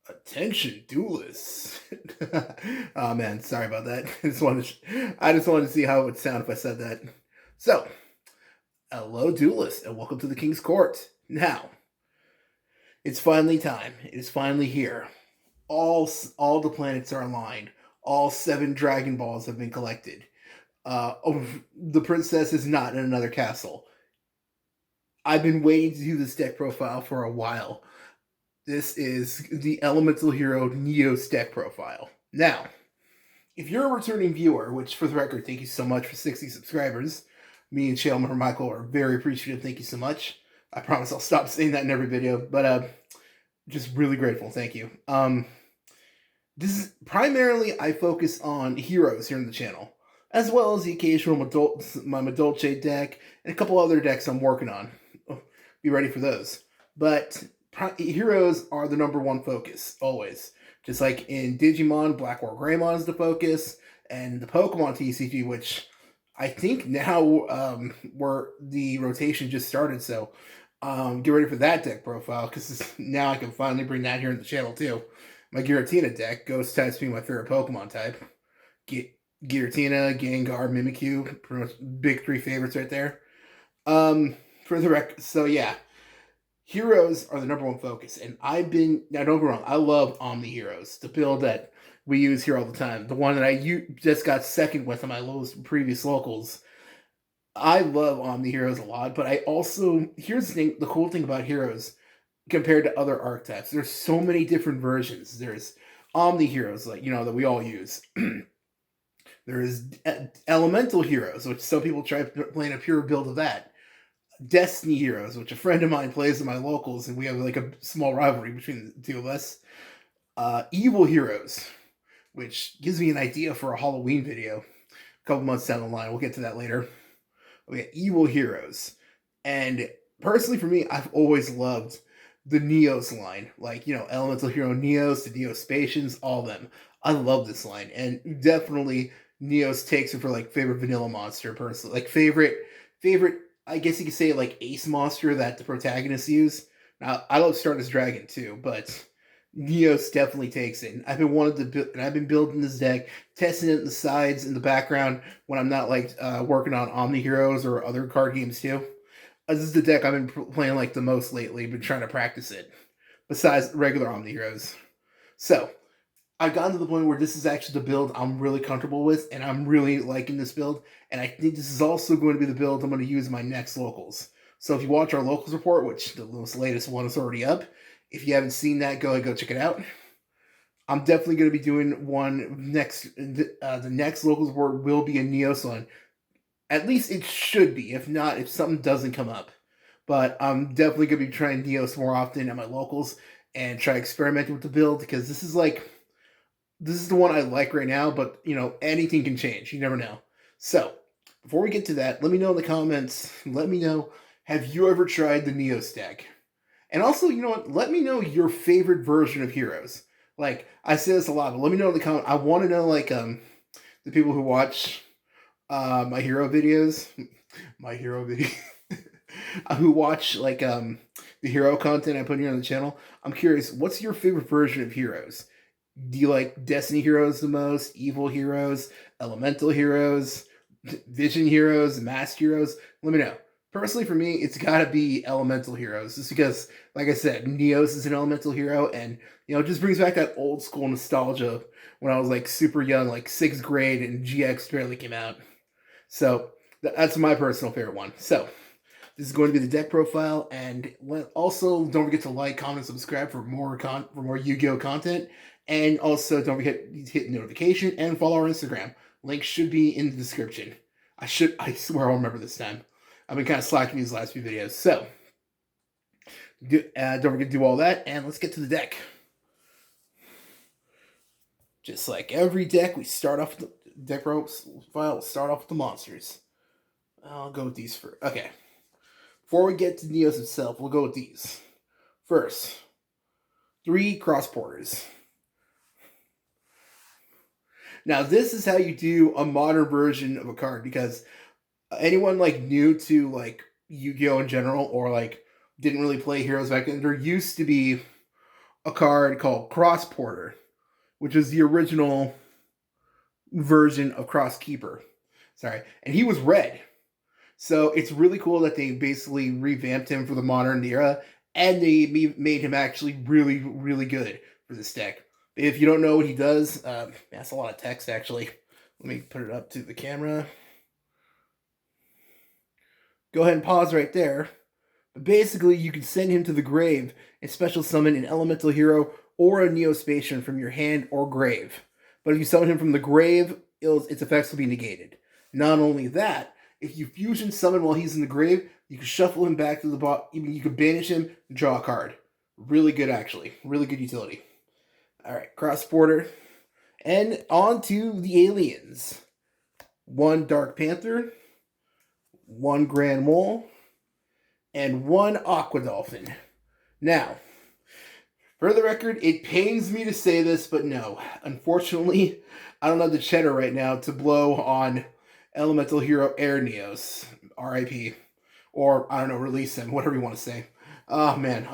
Attention, duelists. Oh man, sorry about that. I just wanted to see how it would sound if I said that. So, hello, duelists, and welcome to the King's Court. Now, it's finally time. It is finally here. All the planets are aligned. All seven Dragon Balls have been collected. The princess is not in another castle. I've been waiting to do this deck profile for a while. This is the Elemental Hero Neo's deck profile. Now, if you're a returning viewer, which for the record, thank you so much for 60 subscribers. Me and Shalman or Michael are very appreciative. Thank you so much. I promise I'll stop saying that in every video, but just really grateful. Thank you. This is primarily I focus on heroes here on the channel, as well as the occasional my Madolche deck and a couple other decks I'm working on. Be ready for those. But heroes are the number one focus, always. Just like in Digimon, Black War Greymon is the focus, and the Pokemon TCG, which I think now where the rotation just started, so get ready for that deck profile, because now I can finally bring that here in the channel too. My Giratina deck, Ghost types being my favorite Pokemon type. Giratina, Gengar, Mimikyu, pretty much big three favorites right there. For the record, so yeah. Heroes are the number one focus, and now don't get me wrong, I love Omni Heroes, the build that we use here all the time, the one that I just got second with on my previous locals. I love Omni Heroes a lot, but I also, here's the cool thing about Heroes compared to other archetypes, there's so many different versions. There's Omni Heroes, like, that we all use. There's Elemental Heroes, which some people try playing a pure build of that. Destiny Heroes, which a friend of mine plays in my locals, and we have like a small rivalry between the two of us. Evil Heroes, which gives me an idea for a Halloween video a couple months down the line. We'll get to that later. We got Evil Heroes. And personally for me, I've always loved the Neos line. Like, Elemental Hero Neos, the Neospatians, all of them. I love this line. And definitely Neos takes it for like favorite vanilla monster personally. Like favorite I guess you could say like ace monster that the protagonists use. Now I love Stardust Dragon too, but Neos definitely takes it. And I've been building this deck, testing it in the sides in the background when I'm not like working on Omni Heroes or other card games too. This is the deck I've been playing like the most lately. Been trying to practice it, besides regular Omni Heroes. So I've gotten to the point where this is actually the build I'm really comfortable with, and I'm really liking this build, and I think this is also going to be the build I'm going to use in my next locals. So if you watch our locals report, which the most latest one is already up, if you haven't seen that, go check it out. I'm definitely going to be doing one next. The next locals report will be a Neos one. At least it should be. If not, if something doesn't come up. But I'm definitely going to be trying Neos more often at my locals and try experimenting with the build, because this is the one I like right now, but, anything can change. You never know. So, before we get to that, let me know in the comments. Let me know, have you ever tried the Neos deck? And also, you know what? Let me know your favorite version of Heroes. Like, I say this a lot, but let me know in the comments. I want to know, like, the people who watch my hero videos. My hero videos. Who watch, like, the hero content I put here on the channel. I'm curious, what's your favorite version of Heroes? Do you like Destiny Heroes the most? Evil Heroes? Elemental Heroes? Vision Heroes? Masked Heroes? Let me know. Personally, for me, it's got to be Elemental Heroes. Just because, like I said, Neos is an Elemental Hero, and, it just brings back that old school nostalgia when I was, like, super young, like 6th grade, and GX barely came out. So, that's my personal favorite one. So, this is going to be the deck profile, and also don't forget to like, comment, subscribe for more Yu-Gi-Oh content. And also, don't forget to hit notification and follow our Instagram. Link should be in the description. I swear I'll remember this time. I've been kind of slacking these last few videos. So, don't forget to do all that, and let's get to the deck. Just like every deck, we start off with the deck profile. Start off with the monsters. I'll go with these first. Okay. Before we get to Neos itself, we'll go with these. First, 3 cross porters. Now, this is how you do a modern version of a card, because anyone like new to like Yu-Gi-Oh in general, or like didn't really play Heroes back then, there used to be a card called Cross Porter, which is the original version of Cross Keeper. Sorry, and he was red. So it's really cool that they basically revamped him for the modern era, and they made him actually really, really good for this deck. If you don't know what he does, that's a lot of text actually. Let me put it up to the camera. Go ahead and pause right there. But basically, you can send him to the grave and special summon an elemental hero or a Neospatian from your hand or grave. But if you summon him from the grave, its effects will be negated. Not only that, if you fusion summon while he's in the grave, you can shuffle him back to the bottom. You can banish him and draw a card. Really good, actually. Really good utility. Alright, Cross Border. And on to the aliens. 1 Dark Panther, 1 Grand Mole, and 1 Aqua Dolphin. Now, for the record, it pains me to say this, but no. Unfortunately, I don't have the cheddar right now to blow on Elemental Hero Air Neos. RIP. Or, I don't know, release him, whatever you want to say. Oh, man.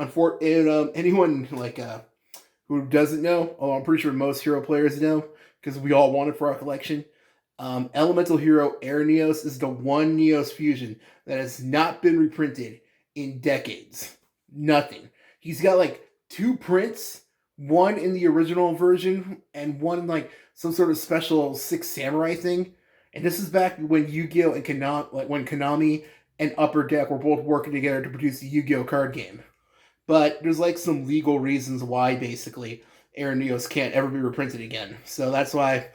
Anyone, like, who doesn't know, I'm pretty sure most Hero players know, because we all want it for our collection. Elemental Hero Air Neos is the one Neos fusion that has not been reprinted in decades. Nothing. He's got like 2 prints, one in the original version and one in like some sort of special 6 Samurai thing. And this is back when Yu-Gi-Oh! And Konami and Upper Deck were both working together to produce the Yu-Gi-Oh! Card game. But there's like some legal reasons why basically Air Neos can't ever be reprinted again. So that's why,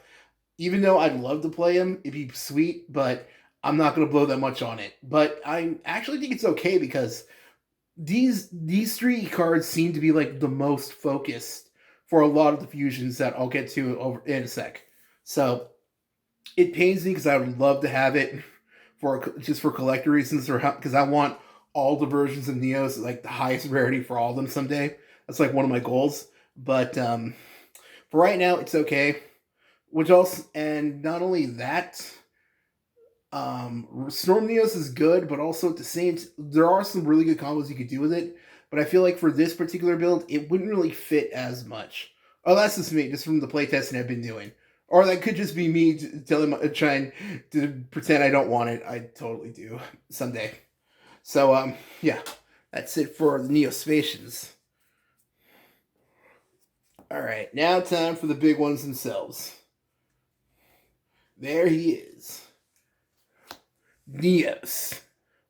even though I'd love to play him, it'd be sweet, but I'm not going to blow that much on it. But I actually think it's okay because these 3 cards seem to be like the most focused for a lot of the fusions that I'll get to in a sec. So it pains me because I would love to have it just for collector reasons, or because I want all the versions of Neos like the highest rarity for all of them someday. That's like one of my goals. But for right now, it's okay. Which also, and not only that, Storm Neos is good, but also at the same there are some really good combos you could do with it. But I feel like for this particular build, it wouldn't really fit as much. Oh, that's just me, just from the playtesting I've been doing. Or that could just be me trying to pretend I don't want it. I totally do someday. So, yeah, that's it for the Neospatians. Alright, now time for the big ones themselves. There he is. Neos.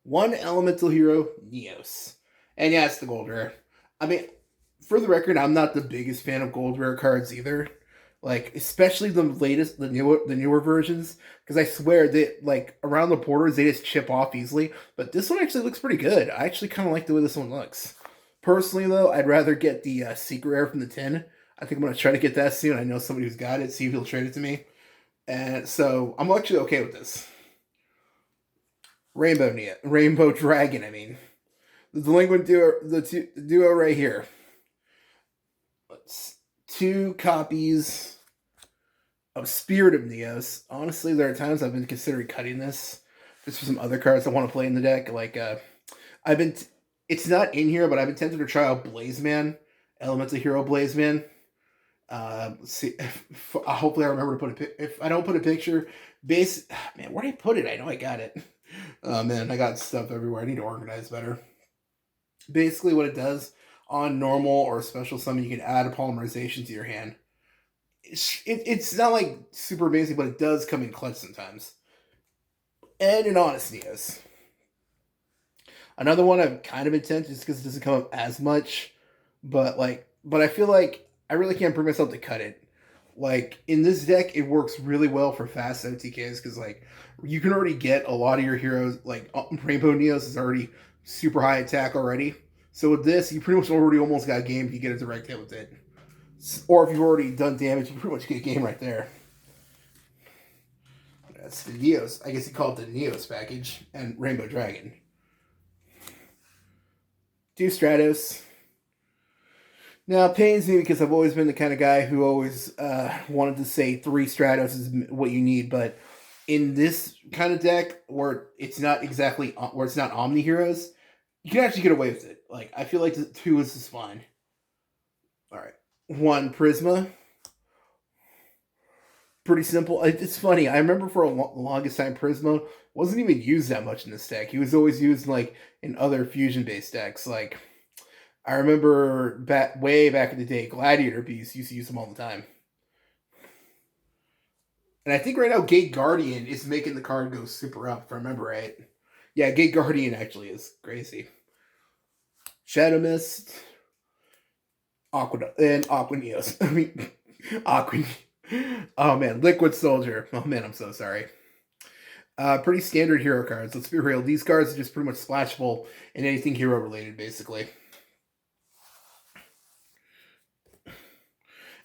1 elemental hero, Neos. And yeah, it's the gold rare. I mean, for the record, I'm not the biggest fan of gold rare cards either. Like, especially the newer versions. Because I swear that, like, around the borders, they just chip off easily. But this one actually looks pretty good. I actually kind of like the way this one looks. Personally, though, I'd rather get the secret rare from the tin. I think I'm going to try to get that soon. I know somebody who's got it. See if he'll trade it to me. And so, I'm actually okay with this. Rainbow Dragon, I mean. The delinquent duo, the duo right here. 2 copies of Spirit of Neos. Honestly, there are times I've been considering cutting this just for some other cards I want to play in the deck. Like, it's not in here, but I've been tempted to try out Blazeman, Elemental Hero Blazeman. See, hopefully I remember to put if I don't put a picture, man, where did I put it? I know I got it. Oh man, I got stuff everywhere. I need to organize better. Basically, what it does on normal or special summon, you can add a polymerization to your hand. It's not like super amazing, but it does come in clutch sometimes. And an Honest Neos. Another one I've kind of been tempted just because it doesn't come up as much, but I feel like I really can't bring myself to cut it. Like, in this deck, it works really well for fast OTKs because, like, you can already get a lot of your heroes, like, Rainbow Neos is already super high attack already. So with this, you pretty much already almost got a game if you get a direct hit with it. Or if you've already done damage, you pretty much get a game right there. That's the Neos. I guess you call it the Neos package. And Rainbow Dragon. 2 Stratos. Now, it pains me because I've always been the kind of guy who always wanted to say 3 Stratos is what you need, but in this kind of deck where it's not Omni Heroes, you can actually get away with it. Like, I feel like the 2 is just fine. Alright. one Prisma. Pretty simple. It's funny. I remember for the longest time, Prisma wasn't even used that much in this deck. He was always used like in other fusion based decks. Like I remember way back in the day, Gladiator Beast used to use him all the time. And I think right now Gate Guardian is making the card go super up, if I remember right. Yeah, Gate Guardian actually is crazy. Shadow Mist, Aqua Neos. I mean, Aqua. Oh man, Liquid Soldier. Oh man, I'm so sorry. Pretty standard hero cards. Let's be real. These cards are just pretty much splashable in anything hero related, basically.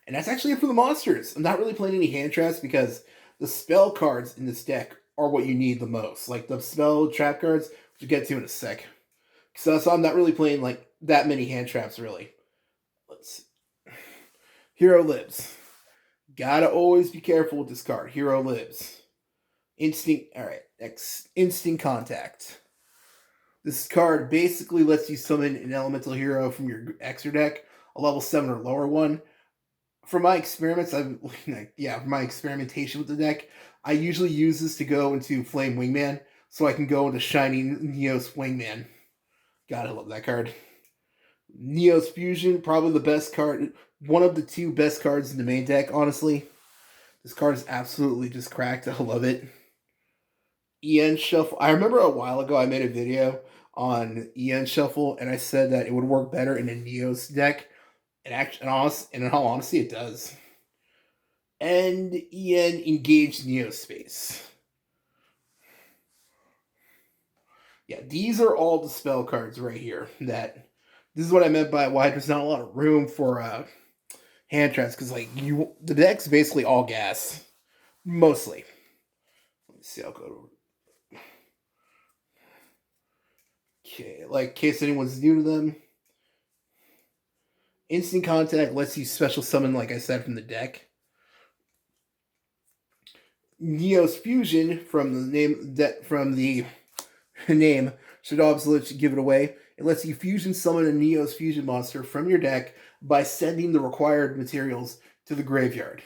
And that's actually it for the monsters. I'm not really playing any hand traps because the spell cards in this deck are what you need the most. Like the spell trap cards, which we'll get to in a sec. So I'm not really playing like that many hand traps, really. Let's see. Hero lives. Gotta always be careful with this card. Hero lives. Instinct. All right. Next, instinct contact. This card basically lets you summon an elemental hero from your extra deck, a level 7 or lower one. For my experiments, from my experimentation with the deck, I usually use this to go into Flame Wingman, so I can go into Shining Neos Wingman. God, I love that card. Neos Fusion, probably the best card, one of the two best cards in the main deck, honestly. This card is absolutely just cracked. I love it. EN Shuffle. I remember a while ago I made a video on EN Shuffle, and I said that it would work better in a Neos deck. And in all honesty, it does. And EN Engage Neo Space. Yeah, these are all the spell cards right here. This is what I meant by why there's not a lot of room for hand traps, because like the deck's basically all gas. Mostly. Let me see, I'll go to okay, like in case anyone's new to them. Instant Contact lets you special summon, like I said, from the deck. Neos Fusion from the name should obviously give it away. It lets you fusion summon a Neos Fusion monster from your deck by sending the required materials to the graveyard.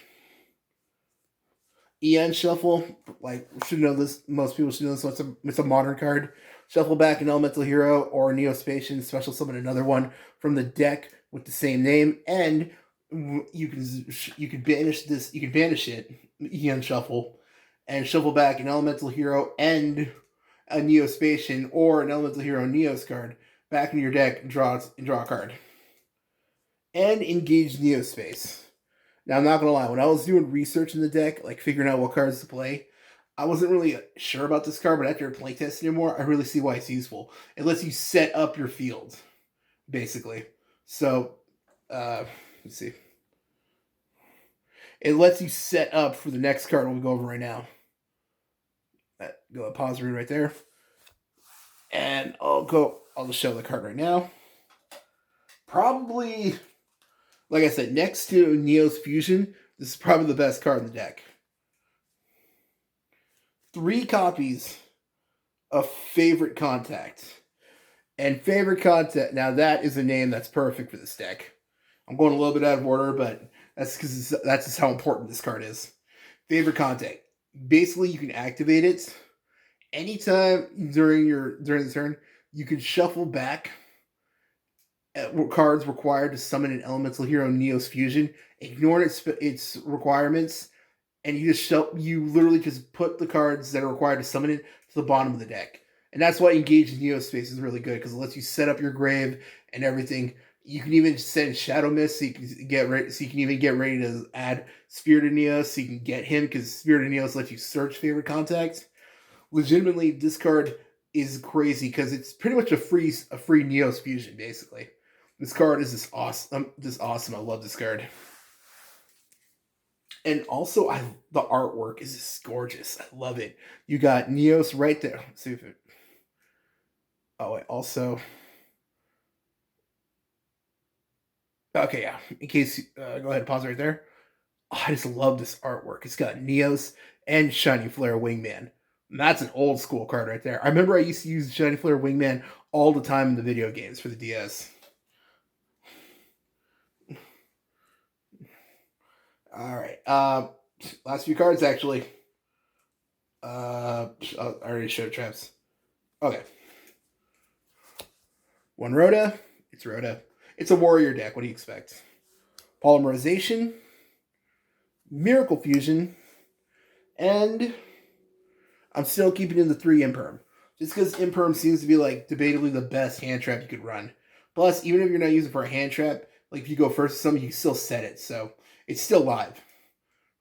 EN Shuffle, like should know this. Most people should know this. It's a modern card. Shuffle back an elemental hero or a Neospatian, special summon another one from the deck with the same name, and you can banish this. You can banish it. EN Shuffle, and shuffle back an elemental hero and a Neospatian or an elemental hero Neos card back in your deck and draw a card. And engage Neospace. Now, I'm not gonna lie, when I was doing research in the deck, like figuring out what cards to play, I wasn't really sure about this card, but after playtesting it more, I really see why it's useful. It lets you set up your field, basically. So, let's see. It lets you set up for the next card we'll go over right now. Go ahead, pause right there. And I'll just show the card right now. Probably, like I said, next to Neos Fusion, this is probably the best card in the deck. 3 copies of Favorite Contact. And Favorite Contact, now that is a name that's perfect for this deck. I'm going a little bit out of order, but that's because that's just how important this card is. Favorite Contact. Basically, you can activate it anytime during the turn. You can shuffle back cards required to summon an elemental hero Neos Fusion, ignore its requirements, and you literally just put the cards that are required to summon it to the bottom of the deck. And that's why Engage Neo Space is really good, because it lets you set up your grave and everything. You can even send Shadow Mist so you can get ready to add Spirit of Neos so you can get him, because Spirit of Neos lets you search Favorite Contacts. Legitimately, this card is crazy because it's pretty much a free Neos fusion, basically. This card is just awesome. I love this card. And also, the artwork is just gorgeous. I love it. You got Neos right there. Let's see if it. Oh, wait, also. Okay, yeah. In case, go ahead and pause right there. Oh, I just love this artwork. It's got Neos and Shiny Flare Wingman. And that's an old school card right there. I remember I used to use Shiny Flare Wingman all the time in the video games for the DS. All right. Last few cards actually. I already showed traps. Okay. One Rhoda. It's Rhoda. It's a warrior deck. What do you expect? Polymerization, Miracle Fusion, and I'm still keeping in the 3 Imperm. Just because Imperm seems to be like debatably the best hand trap you could run. Plus, even if you're not using it for a hand trap, like if you go first to something, you can still set it. So it's still live.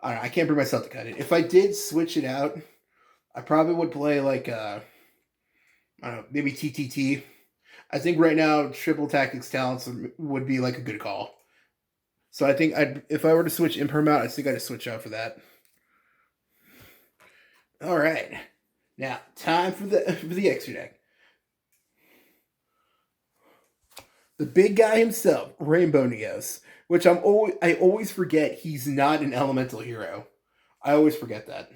I don't know, I can't bring myself to cut it. If I did switch it out, I probably would play like I don't know, maybe TTT. I think right now triple tactics talents would be like a good call. So I think if I were to switch Imperm out, I think I'd switch out for that. All right, now time for the extra deck. The big guy himself, Rainbow Neos, which I always forget he's not an elemental hero. I always forget that.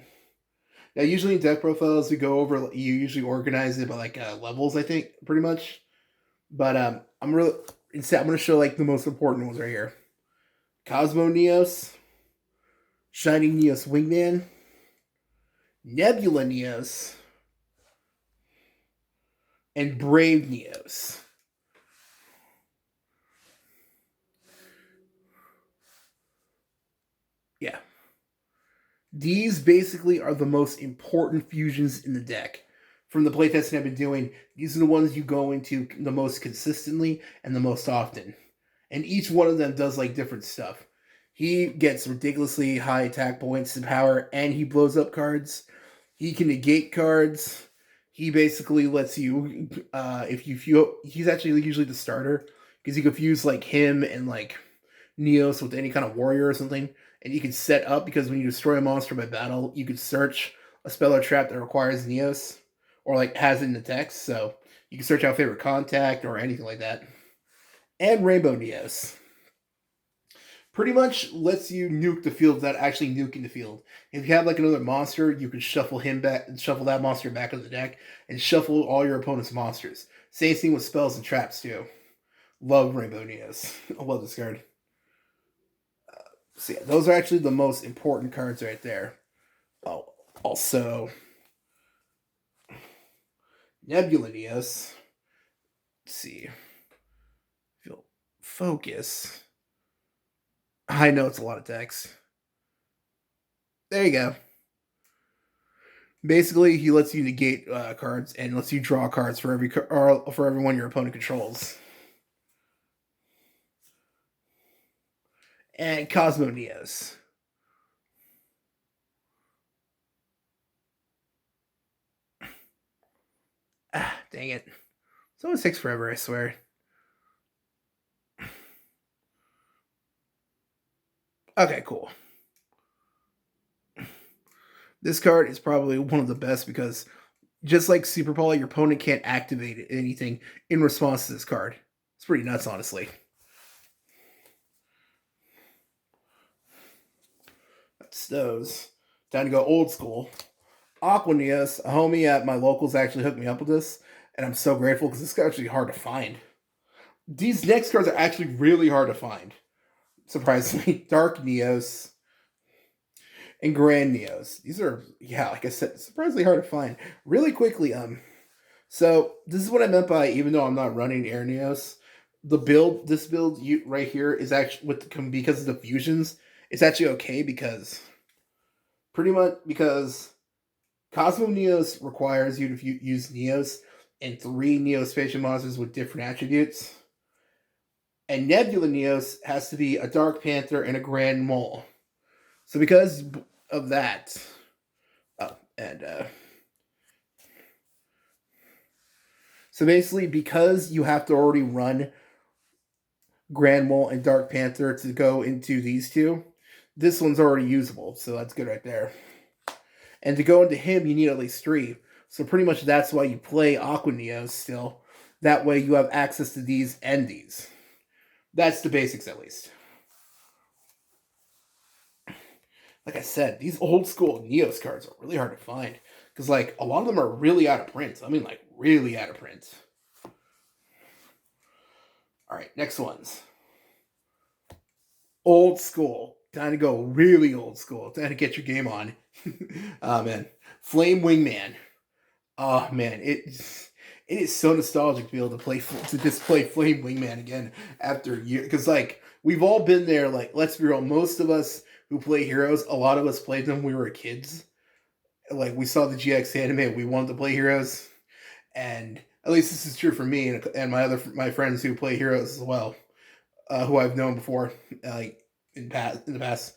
Now, usually in deck profiles, we go over. You usually organize it by like levels, I think, pretty much. But instead, I'm gonna show like the most important ones right here. Cosmo Neos, Shining Neos Wingman, Nebula Neos, and Brave Neos. Yeah. These basically are the most important fusions in the deck. From the playtesting I've been doing, these are the ones you go into the most consistently and the most often. And each one of them does like different stuff. He gets ridiculously high attack points and power, and he blows up cards. He can negate cards. He basically lets you, if you feel, he's actually usually the starter, because you can fuse like him and like Neos with any kind of warrior or something, and you can set up because when you destroy a monster by battle, you can search a spell or trap that requires Neos or like has it in the text. So you can search out favorite contact or anything like that. And Rainbow Neos pretty much lets you nuke the field without actually nuking the field. If you have like another monster, you can shuffle him back, shuffle that monster back into the deck, and shuffle all your opponent's monsters. Same thing with spells and traps too. Love Rainbow Neos. I love this card. So yeah, those are actually the most important cards right there. Oh, also Nebula Neos. Let's see. Focus. I know it's a lot of text. There you go. Basically, he lets you negate cards and lets you draw cards for for every one your opponent controls. And Cosmo Neos. Ah, dang it. It's always takes forever, I swear. Okay, cool. This card is probably one of the best because just like Super Poly, your opponent can't activate anything in response to this card. It's pretty nuts, honestly. That's those. Time to go old school. Aquanius, a homie at my locals actually hooked me up with this, and I'm so grateful because this is actually hard to find. These next cards are actually really hard to find. Surprisingly, Dark Neos and Grand Neos. These are, yeah, like I said, surprisingly hard to find. Really quickly, so this is what I meant by even though I'm not running Air Neos, this build right here is actually because of the fusions. It's actually okay because pretty much because Cosmo Neos requires you to use Neos and 3 Neospatial monsters with different attributes. And Nebula Neos has to be a Dark Panther and a Grand Mole. So because of that, so basically because you have to already run Grand Mole and Dark Panther to go into these two, this one's already usable. So that's good right there. And to go into him, you need at least 3. So pretty much that's why you play Aqua Neos still. That way you have access to these and these. That's the basics, at least. Like I said, these old school Neos cards are really hard to find. Because, like, a lot of them are really out of print. I mean, like, really out of print. Alright, next ones. Old school Time to go really old school. Time to get your game on. Oh man, Flame Wingman. Oh man, it is so nostalgic to be able to just play Flame Wingman again after a year. Because like we've all been there. Like let's be real, most of us who play Heroes, a lot of us played them when we were kids. Like we saw the GX anime, we wanted to play Heroes, and at least this is true for me and my friends who play Heroes as well, who I've known before, like in the past.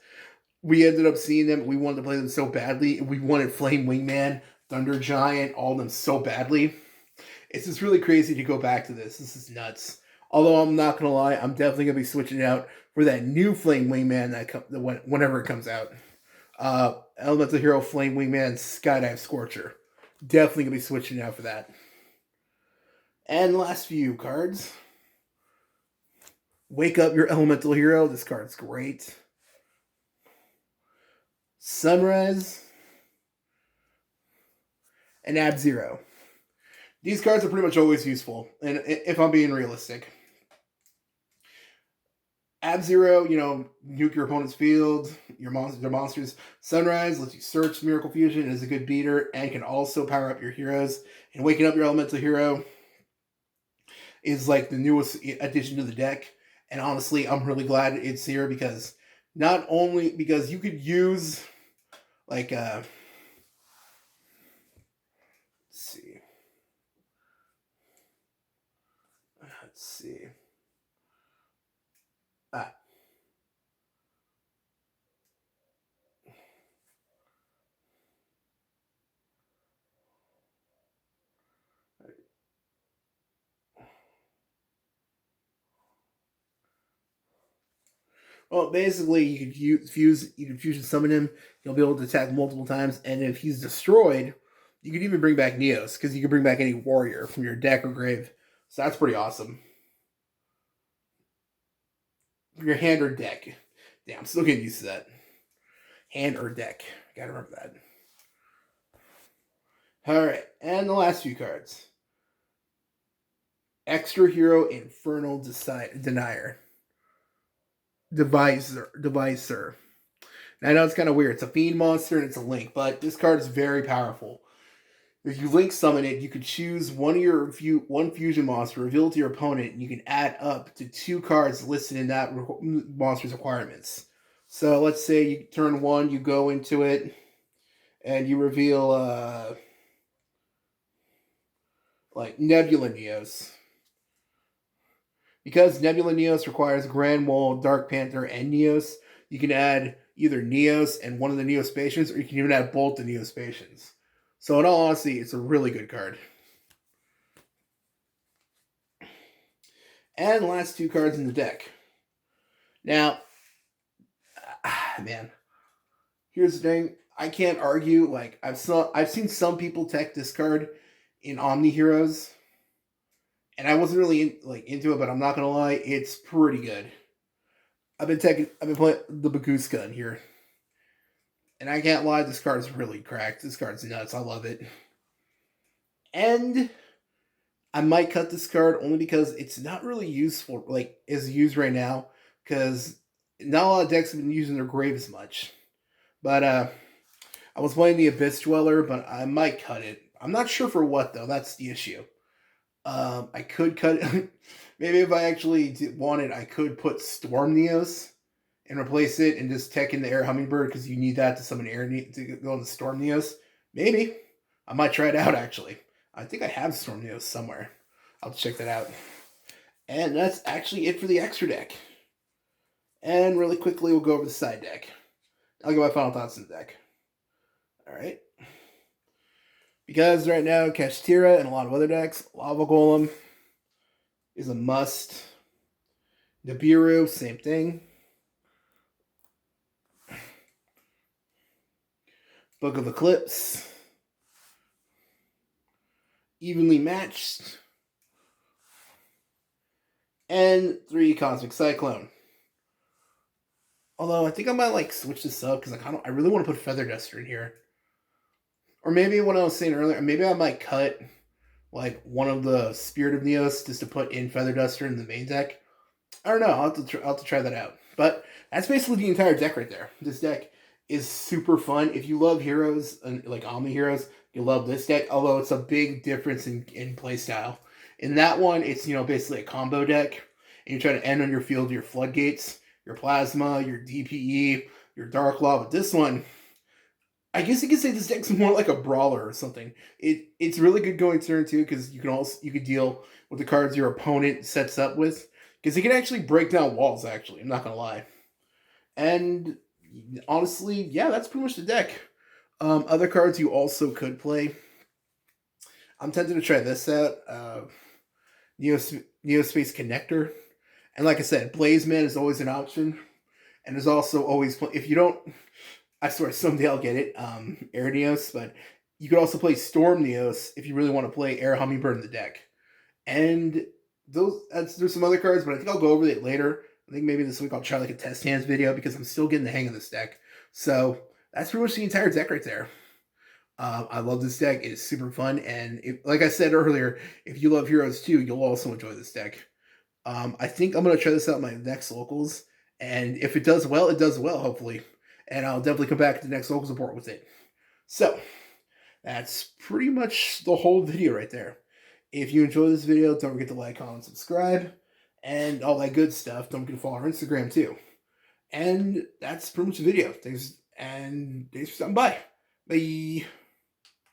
We ended up seeing them. We wanted to play them so badly. We wanted Flame Wingman, Thunder Giant, all of them so badly. It's just really crazy to go back to this. This is nuts. Although I'm not gonna lie, I'm definitely gonna be switching out for that new Flame Wingman whenever it comes out. Elemental Hero Flame Wingman Skydive Scorcher. Definitely gonna be switching out for that. And the last few cards. Wake Up Your Elemental Hero. This card's great. Sunrise. And Ab-Zero. These cards are pretty much always useful, and if I'm being realistic. Ab-Zero, nuke your opponent's field, their monsters. Sunrise lets you search Miracle Fusion and is a good beater and can also power up your heroes. And Waking Up Your Elemental Hero is like the newest addition to the deck. And honestly, I'm really glad it's here because not only because you could use like let's see. Ah. Well, basically, you could fusion summon him. He'll be able to attack multiple times, and if he's destroyed, you can even bring back Neos because you can bring back any warrior from your deck or grave. So that's pretty awesome. Your hand or deck. Damn, I'm still getting used to that. Hand or deck. Gotta remember that. Alright, and the last few cards. Extra Hero Infernal Denier. Devicer. Now, I know it's kind of weird. It's a fiend monster and it's a link, but this card is very powerful. If you link summon it, you can choose one fusion monster, reveal it to your opponent, and you can add up to 2 cards listed in that monster's requirements. So let's say you turn 1, you go into it, and you reveal like Nebula Neos. Because Nebula Neos requires Grand Wall, Dark Panther, and Neos, you can add either Neos and one of the Neospatians, or you can even add both the Neospatians. So in all honesty, it's a really good card. And the last 2 cards in the deck. Now, man, here's the thing. I can't argue. Like I've seen some people tech this card in Omni Heroes, and I wasn't really into it, but I'm not gonna lie, it's pretty good. I've been playing the Baguska in here, and I can't lie, this card is really cracked. This card's nuts. I love it, and I might cut this card only because it's not really useful, is used right now, because not a lot of decks have been using their grave as much. But I was playing the Abyss Dweller, but I might cut it. I'm not sure for what though. That's the issue. I could cut it. Maybe if I actually wanted, I could put Storm Neos and replace it and just tech in the Air Hummingbird because you need that to summon Air to go into Storm Neos. Maybe. I might try it out actually. I think I have Storm Neos somewhere. I'll check that out. And that's actually it for the extra deck. And really quickly, we'll go over the side deck. I'll give my final thoughts on the deck. Alright. Because right now, Kashtira and a lot of other decks, Lava Golem is a must. Nibiru, same thing. Book of Eclipse. Evenly Matched. And 3 Cosmic Cyclone. Although I think I might switch this up because I really want to put Feather Duster in here. Or maybe what I was saying earlier, maybe I might cut one of the Spirit of Neos just to put in Feather Duster in the main deck. I don't know. I'll have to try that out. But that's basically the entire deck right there. This deck is super fun. If you love heroes and like Omni heroes, you love this deck. Although it's a big difference in play style. In that one, it's basically a combo deck, and you try to end on your field your floodgates, your plasma, your DPE, your dark law. But this one, I guess you could say this deck's more like a brawler or something. It's really good going turn two because you could deal with the cards your opponent sets up with because it can actually break down walls. Actually, I'm not gonna lie. And honestly, yeah, that's pretty much the deck. Other cards you also could play. I'm tempted to try this out. Neo Space Connector, and like I said, Blaze Man is always an option. And there's also always if you don't, I swear someday I'll get it. Air Neos, but you could also play Storm Neos if you really want to play Air Hummingbird in the deck. And there's some other cards, but I think I'll go over it later. I think maybe this week I'll try like a test hands video because I'm still getting the hang of this deck. So that's pretty much the entire deck right there. I love this deck. It is super fun, and like I said earlier, if you love Heroes too, you'll also enjoy this deck. I think I'm gonna try this out in my next locals, and if it does well, it does well, hopefully. And I'll definitely come back to the next locals report with it. So that's pretty much the whole video right there. If you enjoyed this video, don't forget to like, comment, subscribe, and all that good stuff. Don't forget to follow our Instagram too. And that's pretty much the video. Thanks for stopping by. Bye.